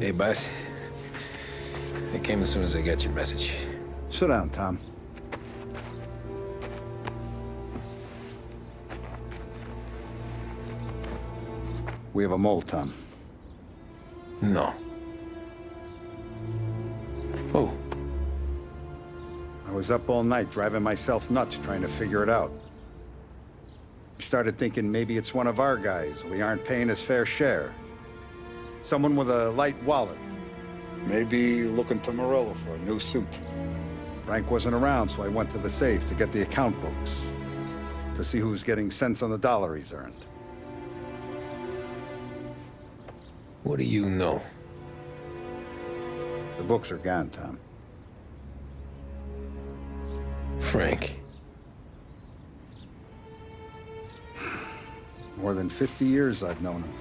Hey, boss. I came as soon as I got your message. Sit down, Tom. We have a mole, Tom. No. Oh. I was up all night driving myself nuts trying to figure it out. I started thinking maybe it's one of our guys. We aren't paying his fair share. Someone with a light wallet. Maybe looking to Morello for a new suit. Frank wasn't around, so I went to the safe to get the account books. To see who's getting cents on the dollar he's earned. What do you know? The books are gone, Tom. Frank. More than 50 years I've known him.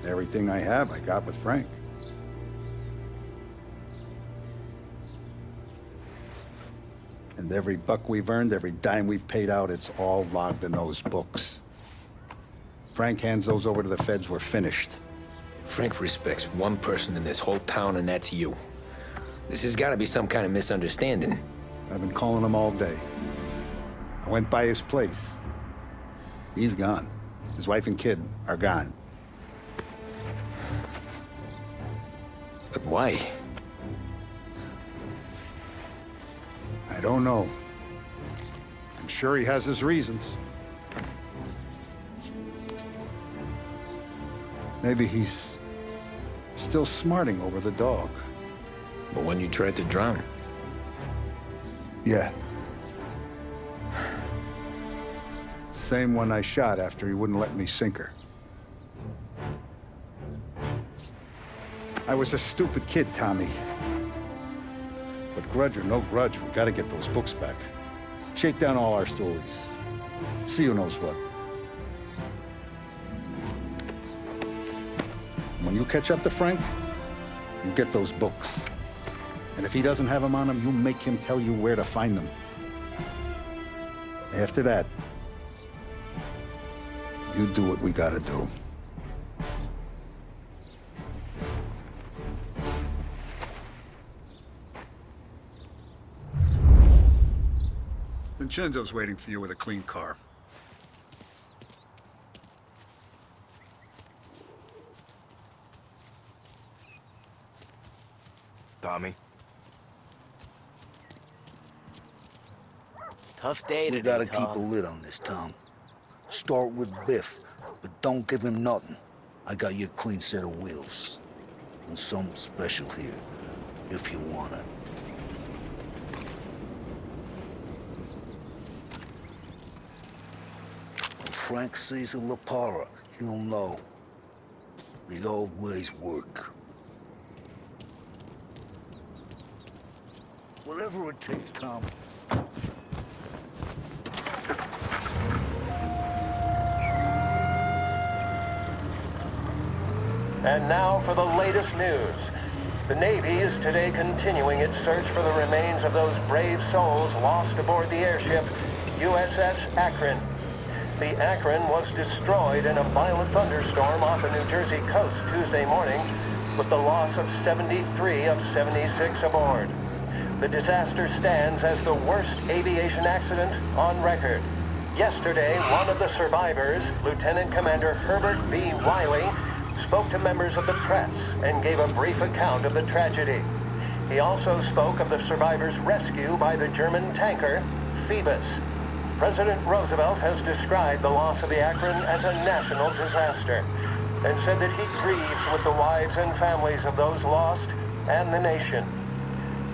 Everything I have, I got with Frank. And every buck we've earned, every dime we've paid out, it's all logged in those books. Frank hands those over to the feds, we're finished. Frank respects one person in this whole town, and that's you. This has got to be some kind of misunderstanding. I've been calling him all day. I went by his place. He's gone. His wife and kid are gone. But why? I don't know. I'm sure he has his reasons. Maybe he's still smarting over the dog. But when you tried to drown? Yeah. Same one I shot after he wouldn't let me sink her. I was a stupid kid, Tommy. But grudge or no grudge, we gotta get those books back. Shake down all our stories. See who knows what. When you catch up to Frank, you get those books. And if he doesn't have them on him, you make him tell you where to find them. After that, you do what we gotta do. Vincenzo's waiting for you with a clean car. Tommy. Tough day today, We gotta Tom. keep a lid on this, Tom. Start with Biff, but don't give him nothing. I got you a clean set of wheels. And something special here, if you want it. When Frank sees a La Parra, he'll know. The old ways work. Whatever it takes, Tom. And now for the latest news. The Navy is today continuing its search for the remains of those brave souls lost aboard the airship USS Akron. The Akron was destroyed in a violent thunderstorm off the New Jersey coast Tuesday morning, with the loss of 73 of 76 aboard. The disaster stands as the worst aviation accident on record. Yesterday, one of the survivors, Lieutenant Commander Herbert B. Riley, spoke to members of the press and gave a brief account of the tragedy. He also spoke of the survivors' rescue by the German tanker, Phoebus. President Roosevelt has described the loss of the Akron as a national disaster and said that he grieves with the wives and families of those lost and the nation.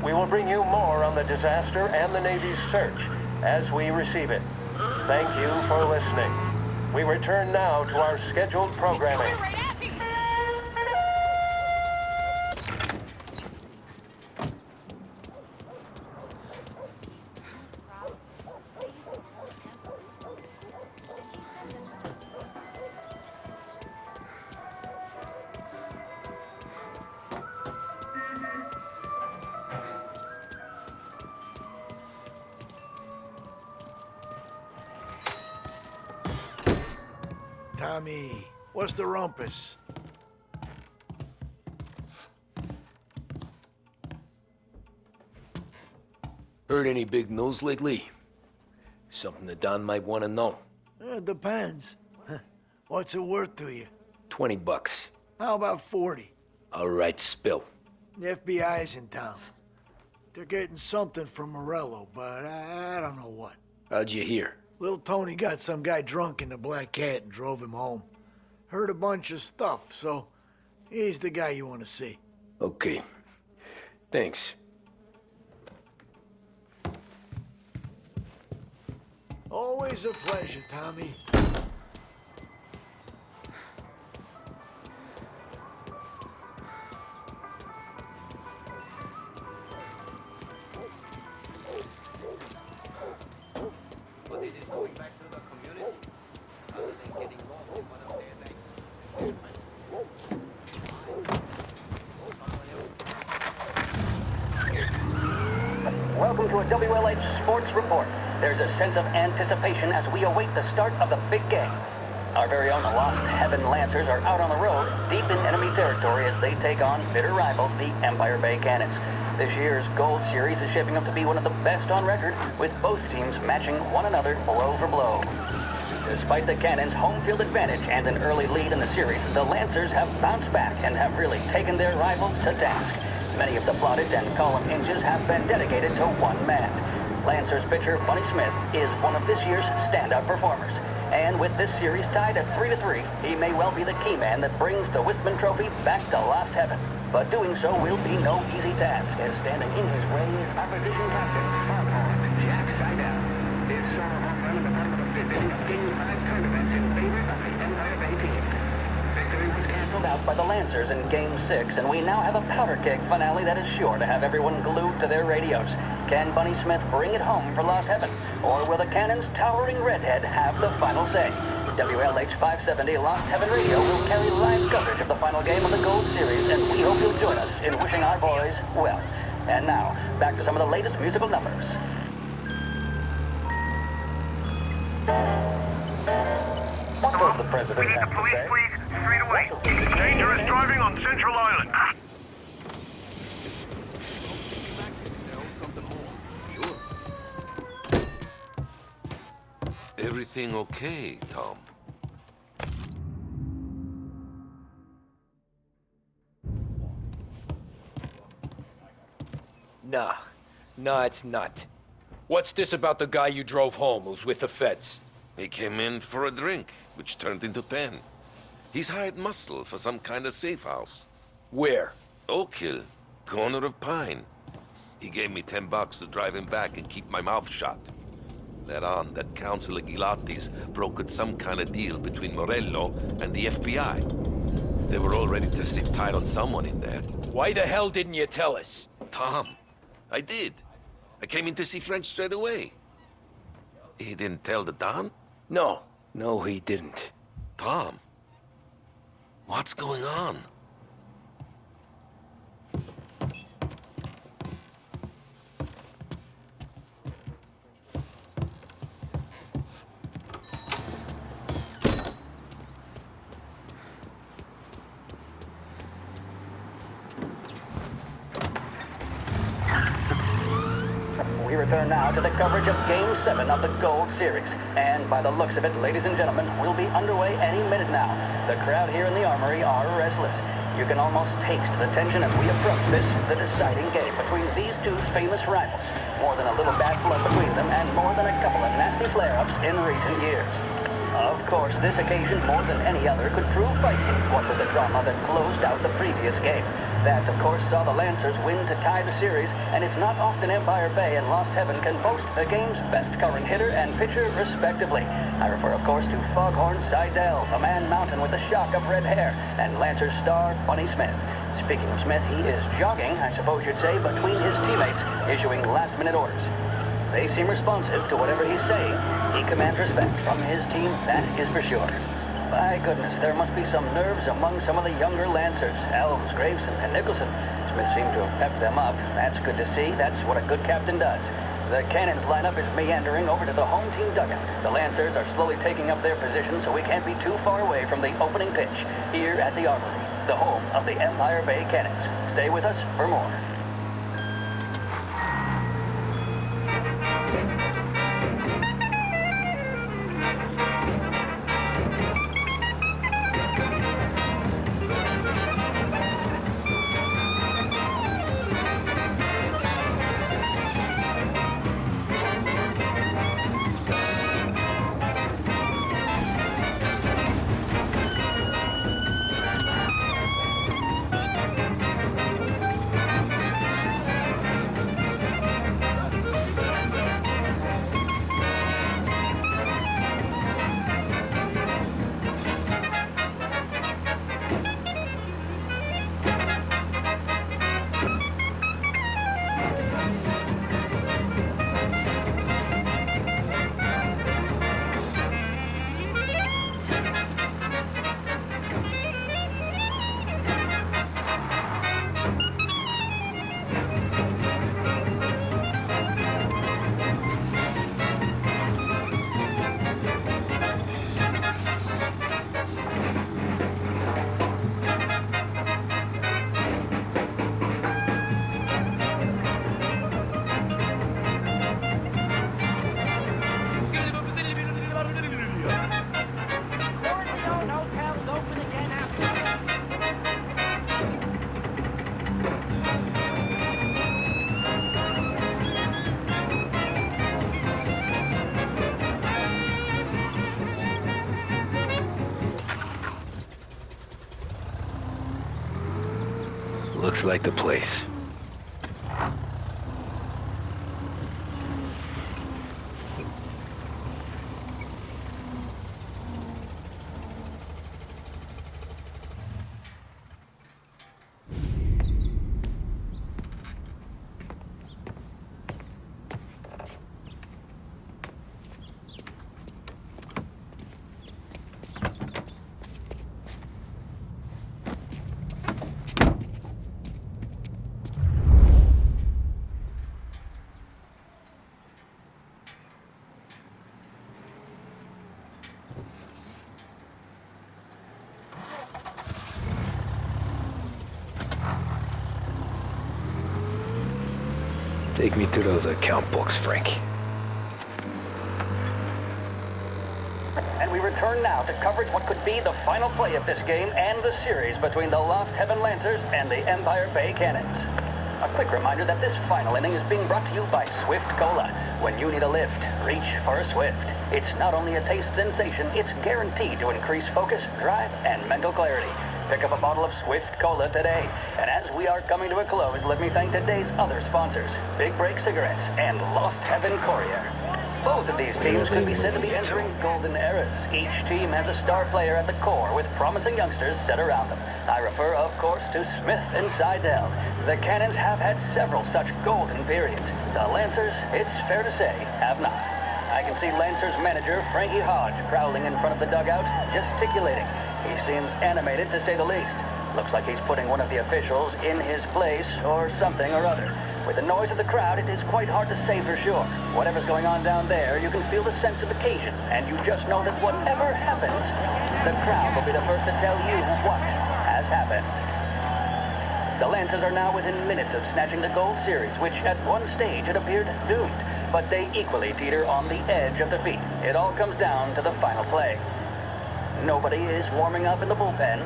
We will bring you more on the disaster and the Navy's search as we receive it. Thank you for listening. We return now to our scheduled programming. Tommy, what's the rumpus? Heard any big news lately? Something that Don might want to know. It depends. What's it worth to you? $20. How about 40? All right, spill. The FBI's in town. They're getting something from Morello, but I don't know what. How'd you hear? Little Tony got some guy drunk in the Black Cat and drove him home. Heard a bunch of stuff, so he's the guy you want to see. Okay. Thanks. Always a pleasure, Tommy. Welcome to a WLH Sports Report. There's a sense of anticipation as we await the start of the big game. Our very own Lost Heaven Lancers are out on the road, deep in enemy territory as they take on bitter rivals, the Empire Bay Cannons. This year's Gold Series is shaping up to be one of the best on record, with both teams matching one another blow for blow. Despite the Cannons' home field advantage and an early lead in the series, the Lancers have bounced back and have really taken their rivals to task. Many of the plaudits and column inches have been dedicated to one man. Lancers pitcher Bunny Smith is one of this year's standout performers. And with this series tied at 3-3, he may well be the key man that brings the Wistman Trophy back to Lost Heaven. But doing so will be no easy task, as standing in his way is opposition captain Foghorn Jack Seidel. This summer home run at the bottom of the fifth inning of Game 5 tournaments in favor of the Empire Bay team. Victory was canceled out by the Lancers in Game 6, and we now have a powder keg finale that is sure to have everyone glued to their radios. Can Bunny Smith bring it home for Lost Heaven? Or will the Cannon's towering redhead have the final say? WLH 570 Lost Heaven Radio will carry live coverage of the final game of the Gold Series, and we hope you'll join us in wishing our boys well. And now, back to some of the latest musical numbers. What does the president have to say? Please, straight away. Dangerous driving on Central Island. Everything okay, Tom? Nah, it's not. What's this about the guy you drove home who's with the feds? He came in for a drink, which turned into 10. He's hired muscle for some kind of safe house. Where? Oak Hill, corner of Pine. He gave me $10 to drive him back and keep my mouth shut. Let on that Councilor Gilatti's brokered some kind of deal between Morello and the FBI. They were all ready to sit tight on someone in there. Why the hell didn't you tell us? Tom, I did. I came in to see French straight away. He didn't tell the Don? No, he didn't. Tom, what's going on? We return now to the coverage of Game 7 of the Gold Series. And by the looks of it, ladies and gentlemen, we'll be underway any minute now. The crowd here in the Armory are restless. You can almost taste the tension as we approach this, the deciding game between these two famous rivals. More than a little bad blood between them, and more than a couple of nasty flare-ups in recent years. Of course, this occasion, more than any other, could prove feisty, what with the drama that closed out the previous game. That, of course, saw the Lancers win to tie the series, and it's not often Empire Bay and Lost Heaven can boast the game's best current hitter and pitcher, respectively. I refer, of course, to Foghorn Seidel, the man mountain with the shock of red hair, and Lancers star Bunny Smith. Speaking of Smith, he is jogging, I suppose you'd say, between his teammates, issuing last-minute orders. They seem responsive to whatever he's saying. He commands respect from his team, that is for sure. By goodness, there must be some nerves among some of the younger Lancers. Elms, Graveson, and Nicholson. Smith seemed to have pepped them up. That's good to see. That's what a good captain does. The Cannons lineup is meandering over to the home team dugout. The Lancers are slowly taking up their position, so we can't be too far away from the opening pitch here at the Armory, the home of the Empire Bay Cannons. Stay with us for more. Looks like the place. Take me to those account books, Frank. And we return now to coverage what could be the final play of this game and the series between the Lost Heaven Lancers and the Empire Bay Cannons. A quick reminder that this final inning is being brought to you by Swift Cola. When you need a lift, reach for a Swift. It's not only a taste sensation, it's guaranteed to increase focus, drive, and mental clarity. Pick up a bottle of Swift Cola today. And as we are coming to a close, let me thank today's other sponsors, Big Break Cigarettes and Lost Heaven Courier. Both of these teams could be said to be entering golden eras. Each team has a star player at the core with promising youngsters set around them. I refer, of course, to Smith and Seidel. The Cannons have had several such golden periods. The Lancers, it's fair to say, have not. I can see Lancers manager Frankie Hodge prowling in front of the dugout, gesticulating. He seems animated, to say the least. Looks like he's putting one of the officials in his place, or something or other. With the noise of the crowd, it is quite hard to say for sure. Whatever's going on down there, you can feel the sense of occasion, and you just know that whatever happens, the crowd will be the first to tell you what has happened. The Lancers are now within minutes of snatching the Gold Series, which at one stage had appeared doomed, but they equally teeter on the edge of defeat. It all comes down to the final play. Nobody is warming up in the bullpen.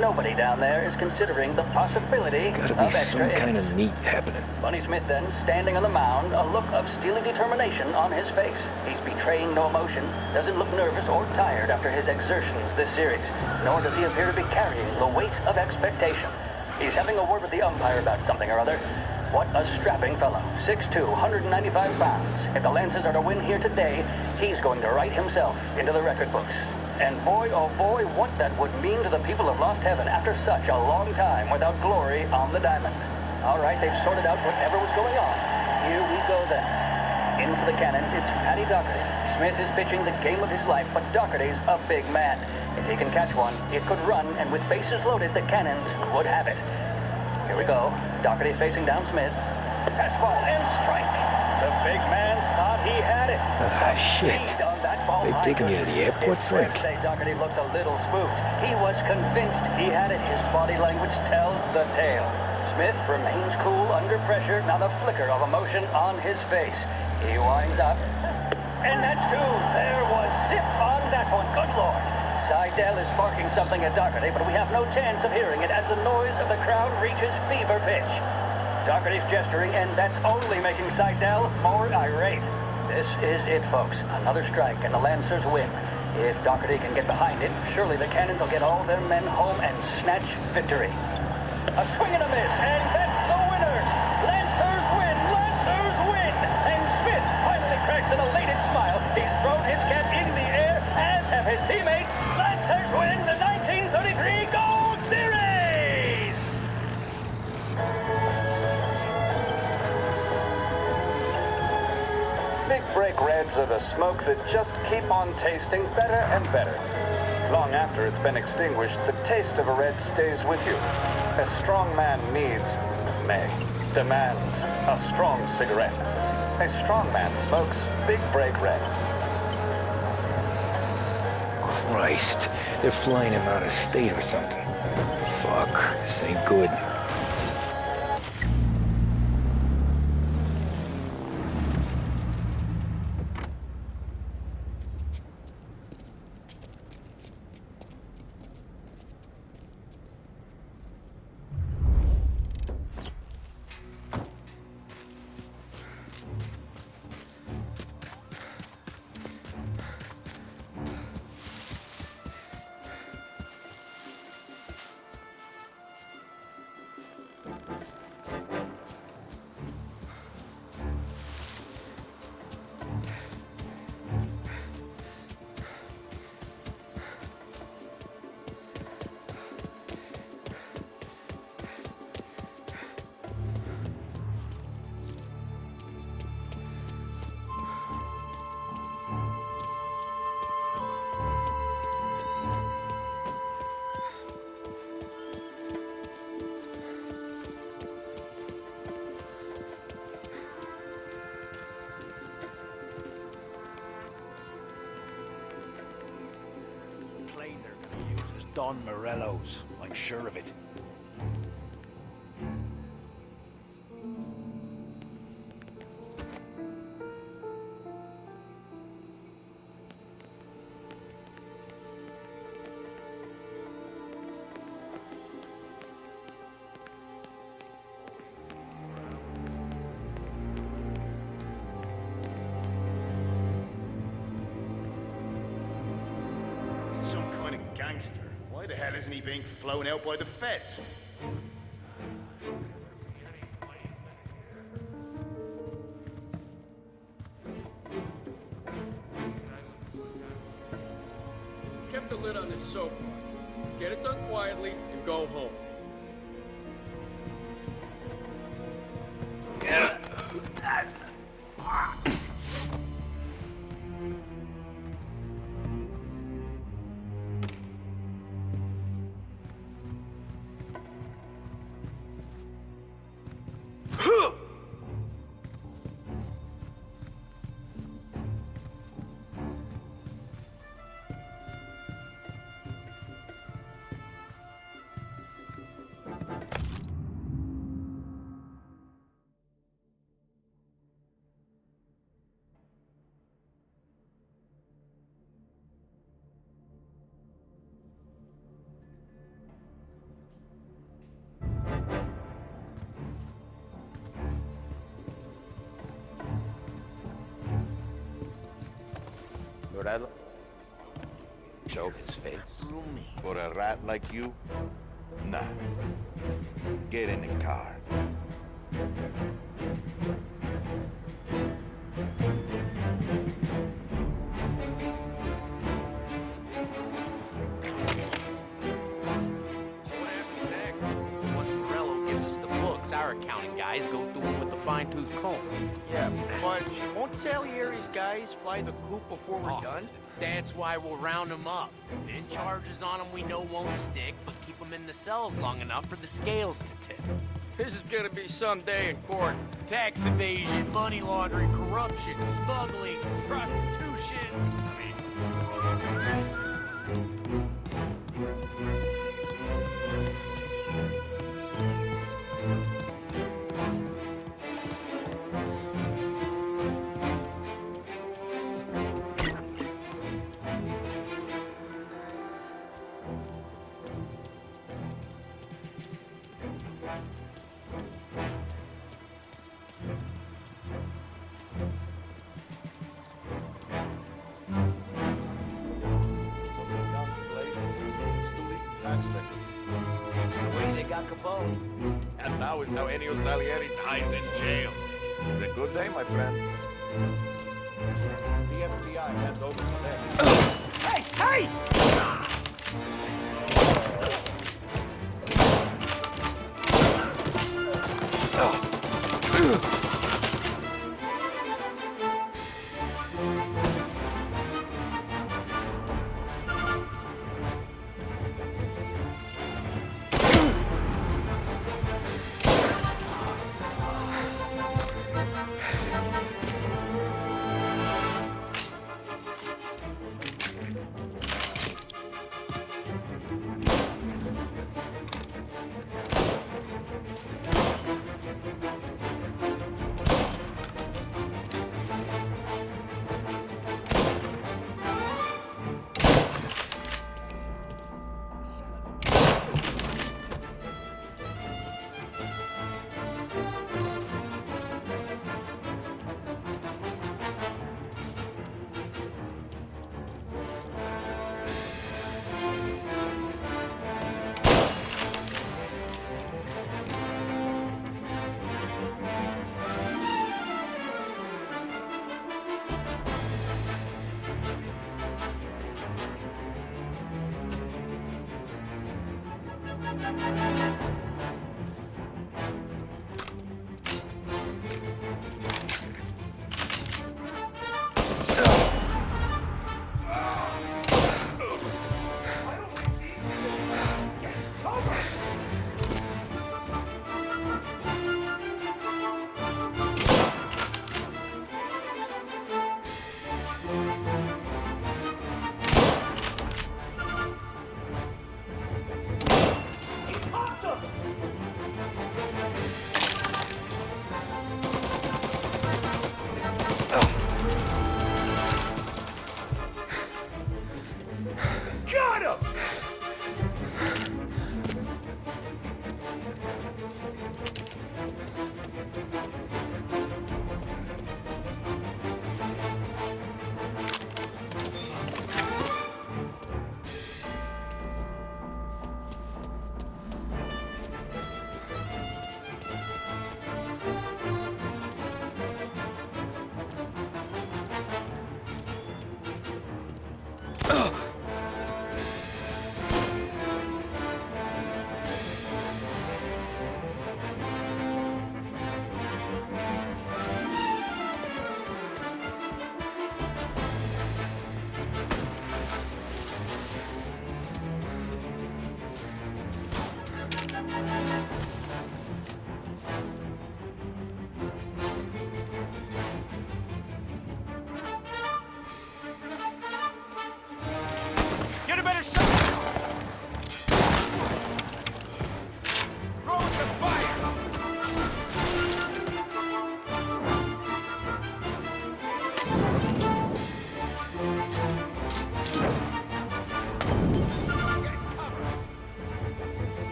Nobody down there is considering the possibility Gotta be of extra some kind innings. of meat happening. Bunny Smith then, standing on the mound, a look of steely determination on his face. He's betraying no emotion, doesn't look nervous or tired after his exertions this series, nor does he appear to be carrying the weight of expectation. He's having a word with the umpire about something or other. What a strapping fellow, 6'2", 195 pounds. If the Lancers are to win here today, he's going to write himself into the record books. And boy, oh boy, what that would mean to the people of Lost Heaven after such a long time without glory on the diamond. All right, they've sorted out whatever was going on. Here we go then. In for the Cannons, it's Paddy Doherty. Smith is pitching the game of his life, but Doherty's a big man. If he can catch one, it could run, and with bases loaded, the Cannons would have it. Here we go. Doherty facing down Smith. Fastball and strike. The big man thought he had it. Ah, shit. They've taken you to the airport, Frank. Say Doherty looks a little spooked. He was convinced he had it. His body language tells the tale. Smith remains cool under pressure, not a flicker of emotion on his face. He winds up. And that's two. There was zip on that one. Good Lord. Seidel is barking something at Doherty, but we have no chance of hearing it as the noise of the crowd reaches fever pitch. Doherty's gesturing, and that's only making Seidel more irate. This is it, folks. Another strike, and the Lancers win. If Doherty can get behind it, surely the Cannons will get all their men home and snatch victory. A swing and a miss, and that's the winners! Lancers win! Lancers win! And Smith finally cracks an elated smile. He's thrown his cap in the air, as have his teammates. Lancers win the 1933 Gold Series! Big Break Reds are the smoke that just keep on tasting better and better. Long after it's been extinguished, the taste of a red stays with you. A strong man demands a strong cigarette. A strong man smokes Big Break Red. Christ, they're flying him out of state or something. Fuck, this ain't good. Don Morello's. I'm sure of it. Some kind of gangster. Why the hell isn't he being flown out by the feds? Kept the lid on it so far. Let's get it done quietly and go home. Morello? Show his face. For a rat like you? Nah. Get in the car. Our accounting guys go through them with the fine-tooth comb. Yeah, but won't Salieri's guys fly the coop before we're done? That's why we'll round them up. Pin charges on them we know won't stick, but keep them in the cells long enough for the scales to tip. This is gonna be some day in court. Tax evasion, money laundering, corruption, smuggling, prostitution. It's the way they got Capone. And now is how Ennio Salieri dies in jail. It's a good day, my friend. The FBI hand over to them. Hey!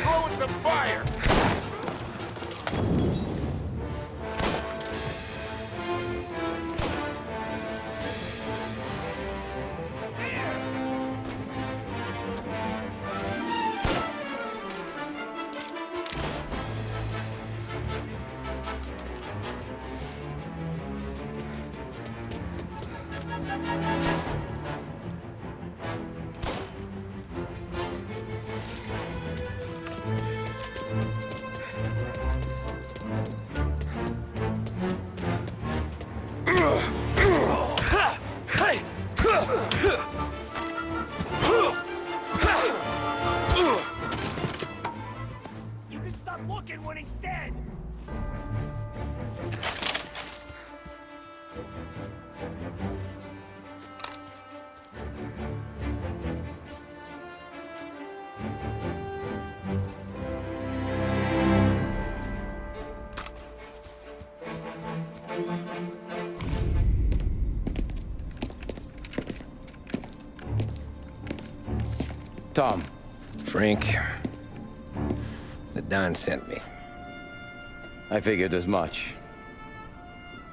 Throwing some fire! You can stop looking when he's dead! Tom. Frank. The Don sent me. I figured as much.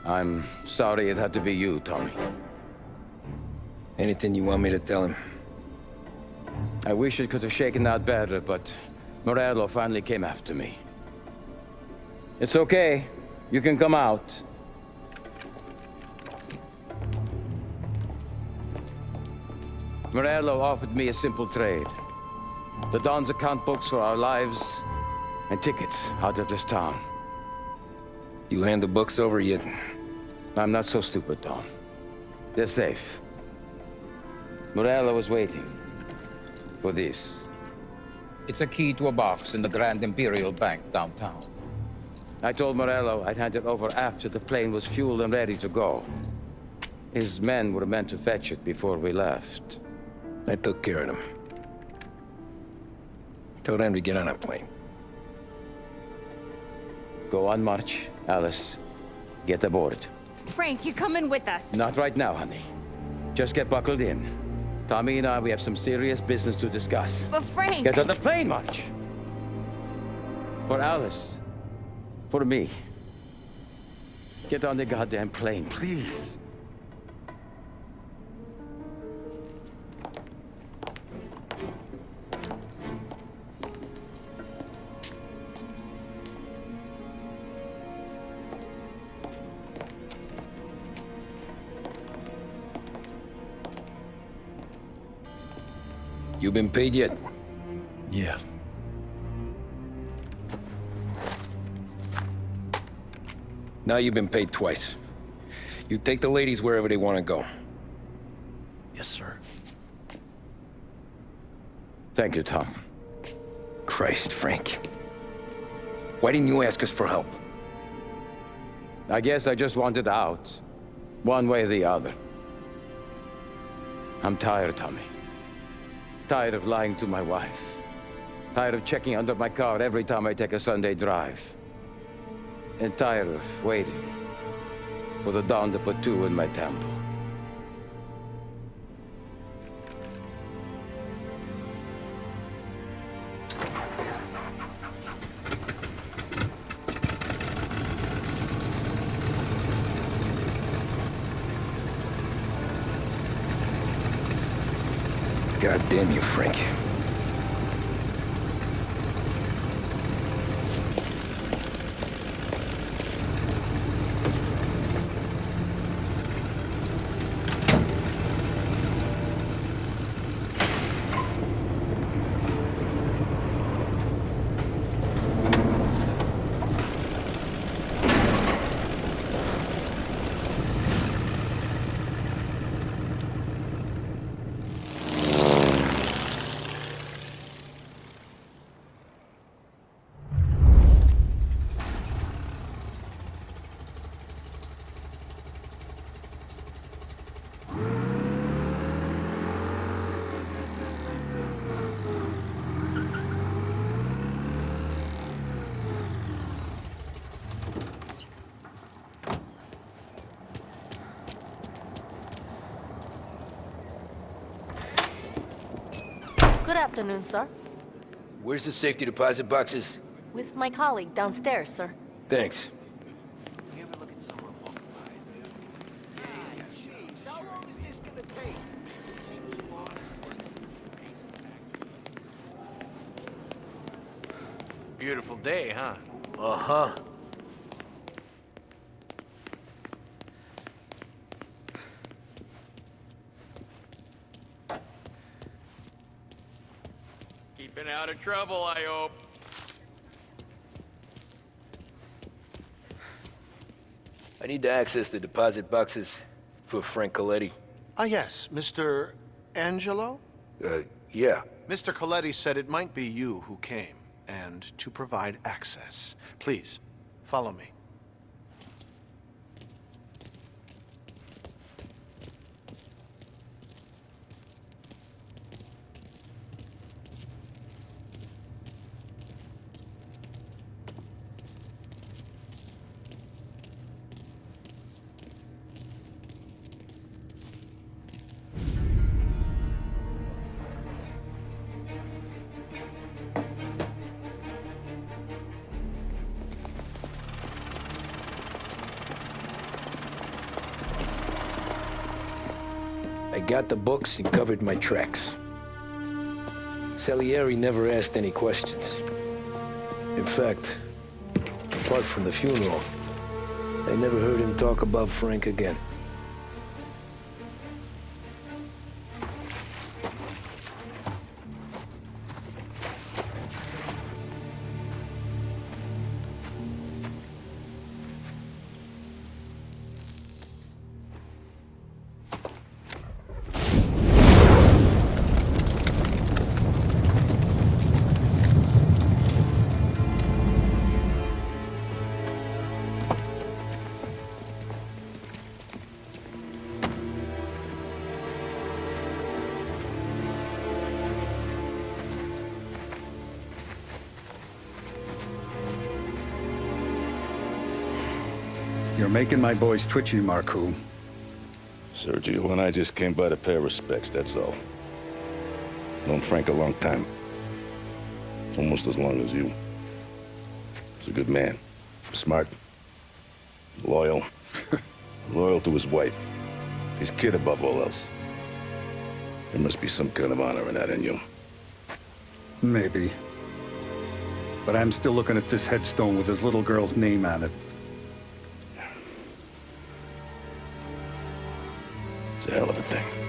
I'm sorry it had to be you, Tommy. Anything you want me to tell him? I wish it could have shaken out better, but Morello finally came after me. It's okay. You can come out. Morello offered me a simple trade. The Don's account books for our lives and tickets out of this town. You hand the books over yet? I'm not so stupid, Don. They're safe. Morello was waiting for this. It's a key to a box in the Grand Imperial Bank downtown. I told Morello I'd hand it over after the plane was fueled and ready to go. His men were meant to fetch it before we left. I took care of them. Told them to get on a plane. Go on, March. Alice, get aboard. Frank, you're coming with us. Not right now, honey. Just get buckled in. Tommy and I, we have some serious business to discuss. But Frank... Get on the plane, March! For Alice. For me. Get on the goddamn plane, please. You been paid yet? Yeah. Now you've been paid twice. You take the ladies wherever they want to go. Yes, sir. Thank you, Tom. Christ, Frank. Why didn't you ask us for help? I guess I just wanted out. One way or the other. I'm tired, Tommy. Tired of lying to my wife. Tired of checking under my car every time I take a Sunday drive. And tired of waiting for the dawn to put two in my temple. God damn you, Frank. Good afternoon, sir. Where's the safety deposit boxes? With my colleague downstairs, sir. Thanks. Beautiful day, huh? Uh-huh. Keeping out of trouble, I hope. I need to access the deposit boxes for Frank Coletti. Ah, yes, Mr. Angelo? Yeah. Mr. Coletti said it might be you who came, and to provide access. Please, follow me. I got the books and covered my tracks. Salieri never asked any questions. In fact, apart from the funeral, I never heard him talk about Frank again. You're making my boys twitchy, Marku. Sergio and I just came by to pay respects, that's all. Known Frank a long time. Almost as long as you. He's a good man. Smart. Loyal. Loyal to his wife. His kid above all else. There must be some kind of honor in that in you. Maybe. But I'm still looking at this headstone with his little girl's name on it. It's a hell of a thing.